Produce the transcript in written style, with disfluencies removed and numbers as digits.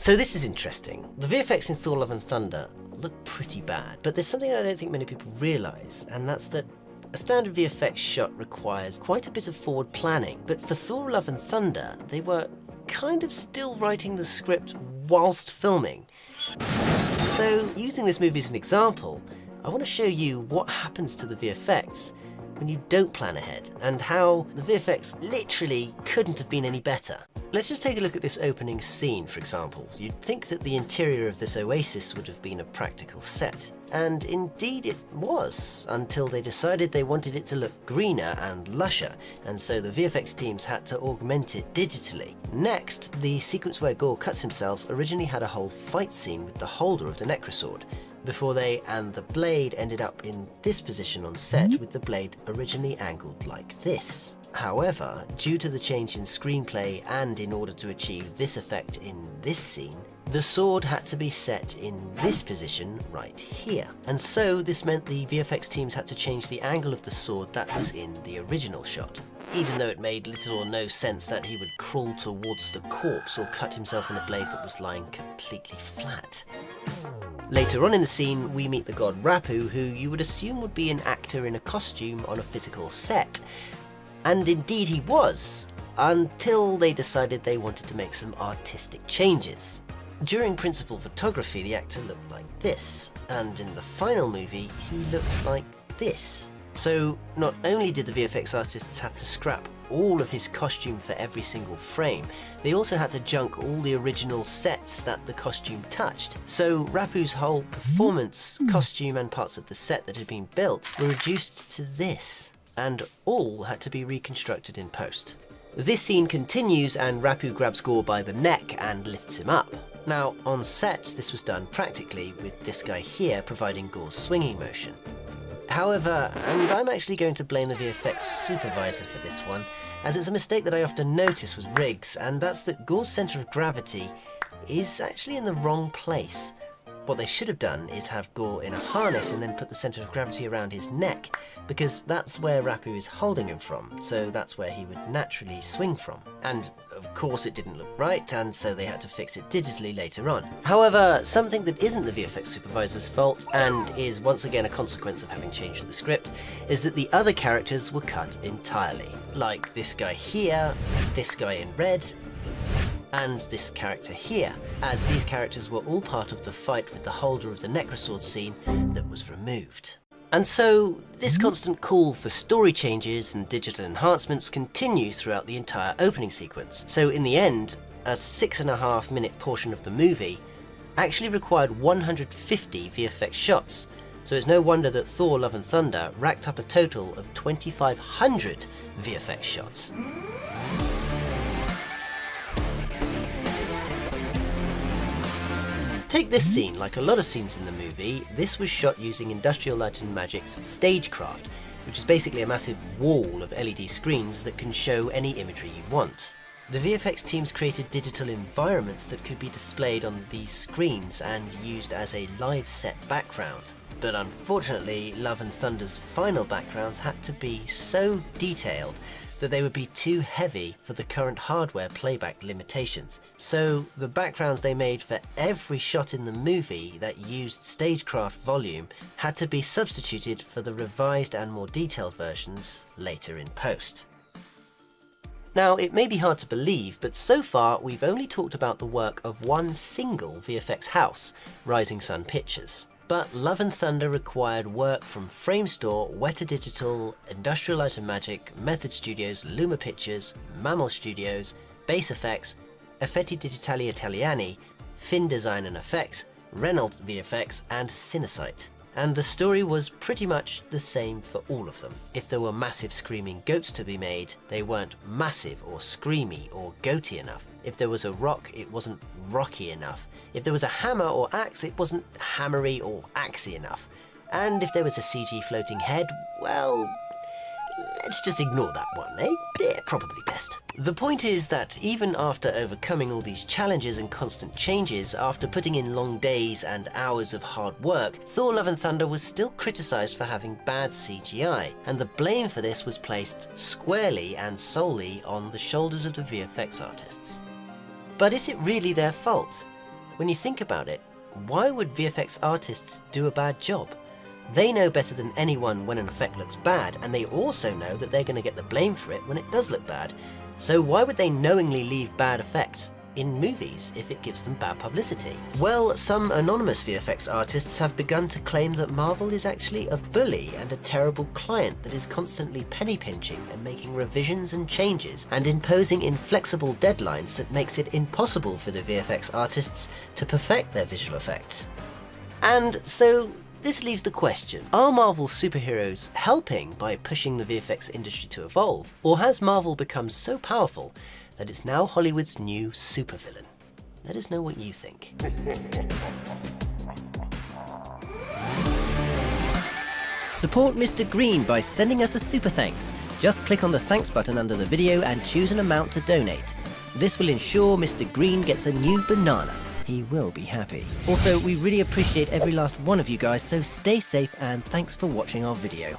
So this is interesting. The VFX in Thor Love and Thunder look pretty bad, but there's something I don't think many people realise, and that's that a standard VFX shot requires quite a bit of forward planning. But for Thor Love and Thunder, they were kind of still writing the script whilst filming. So using this movie as an example, I want to show you what happens to the VFX when you don't plan ahead, and how the VFX literally couldn't have been any better. Let's just take a look at this opening scene, for example. You'd think that the interior of this oasis would have been a practical set. And indeed it was, until they decided they wanted it to look greener and lusher, and so the VFX teams had to augment it digitally. Next, the sequence where Gorr cuts himself originally had a whole fight scene with the holder of the Necrosword, before they and the blade ended up in this position on set, with the blade originally angled like this. However, due to the change in screenplay and in order to achieve this effect in this scene, the sword had to be set in this position right here. And so this meant the VFX teams had to change the angle of the sword that was in the original shot, even though it made little or no sense that he would crawl towards the corpse or cut himself on a blade that was lying completely flat. Later on in the scene, we meet the god Rapu, who you would assume would be an actor in a costume on a physical set. And indeed he was, until they decided they wanted to make some artistic changes. During principal photography, the actor looked like this, and in the final movie, he looked like this. So not only did the VFX artists have to scrap all of his costume for every single frame, they also had to junk all the original sets that the costume touched. So Rapu's whole performance, costume and parts of the set that had been built were reduced to this, and all had to be reconstructed in post. This scene continues and Rapu grabs Gorr by the neck and lifts him up. Now on set this was done practically, with this guy here providing Gorr's swinging motion. However, and I'm actually going to blame the VFX supervisor for this one, as it's a mistake that I often notice with rigs, and that's that Gorr's centre of gravity is actually in the wrong place. What they should have done is have Gorr in a harness and then put the centre of gravity around his neck, because that's where Rapu is holding him from, so that's where he would naturally swing from. And of course it didn't look right, and so they had to fix it digitally later on. However, something that isn't the VFX supervisor's fault, and is once again a consequence of having changed the script, is that the other characters were cut entirely. Like this guy here, this guy in red, and this character here, as these characters were all part of the fight with the holder of the Necrosword scene that was removed. And so this constant call for story changes and digital enhancements continues throughout the entire opening sequence. So in the end, a 6.5 minute portion of the movie actually required 150 VFX shots. So it's no wonder that Thor Love and Thunder racked up a total of 2,500 VFX shots. Take this scene. Like a lot of scenes in the movie, this was shot using Industrial Light and Magic's Stagecraft, which is basically a massive wall of LED screens that can show any imagery you want. The VFX teams created digital environments that could be displayed on these screens and used as a live set background. But unfortunately, Love and Thunder's final backgrounds had to be so detailed that they would be too heavy for the current hardware playback limitations. So the backgrounds they made for every shot in the movie that used Stagecraft volume had to be substituted for the revised and more detailed versions later in post. Now, it may be hard to believe, but so far we've only talked about the work of one single VFX house, Rising Sun Pictures. But Love and Thunder required work from Framestore, Weta Digital, Industrial Light and Magic, Method Studios, Luma Pictures, Mammal Studios, Base Effects, Effetti Digitali Italiani, Fin Design and Effects, Renault VFX and Cinesite. And the story was pretty much the same for all of them. If there were massive screaming goats to be made, they weren't massive or screamy or goaty enough. If there was a rock, it wasn't rocky enough. If there was a hammer or axe, it wasn't hammery or axey enough. And if there was a CG floating head, well, let's just ignore that one, eh? Yeah, probably best. The point is that even after overcoming all these challenges and constant changes, after putting in long days and hours of hard work, Thor Love and Thunder was still criticised for having bad CGI, and the blame for this was placed squarely and solely on the shoulders of the VFX artists. But is it really their fault? When you think about it, why would VFX artists do a bad job? They know better than anyone when an effect looks bad, and they also know that they're going to get the blame for it when it does look bad. So why would they knowingly leave bad effects in movies if it gives them bad publicity? Well, some anonymous VFX artists have begun to claim that Marvel is actually a bully and a terrible client that is constantly penny pinching and making revisions and changes and imposing inflexible deadlines that makes it impossible for the VFX artists to perfect their visual effects. And so this leaves the question, are Marvel superheroes helping by pushing the VFX industry to evolve, or has Marvel become so powerful that it's now Hollywood's new supervillain? Let us know what you think. Support Mr. Green by sending us a super thanks. Just click on the thanks button under the video and choose an amount to donate. This will ensure Mr. Green gets a new banana. He will be happy. Also, we really appreciate every last one of you guys, so stay safe and thanks for watching our video.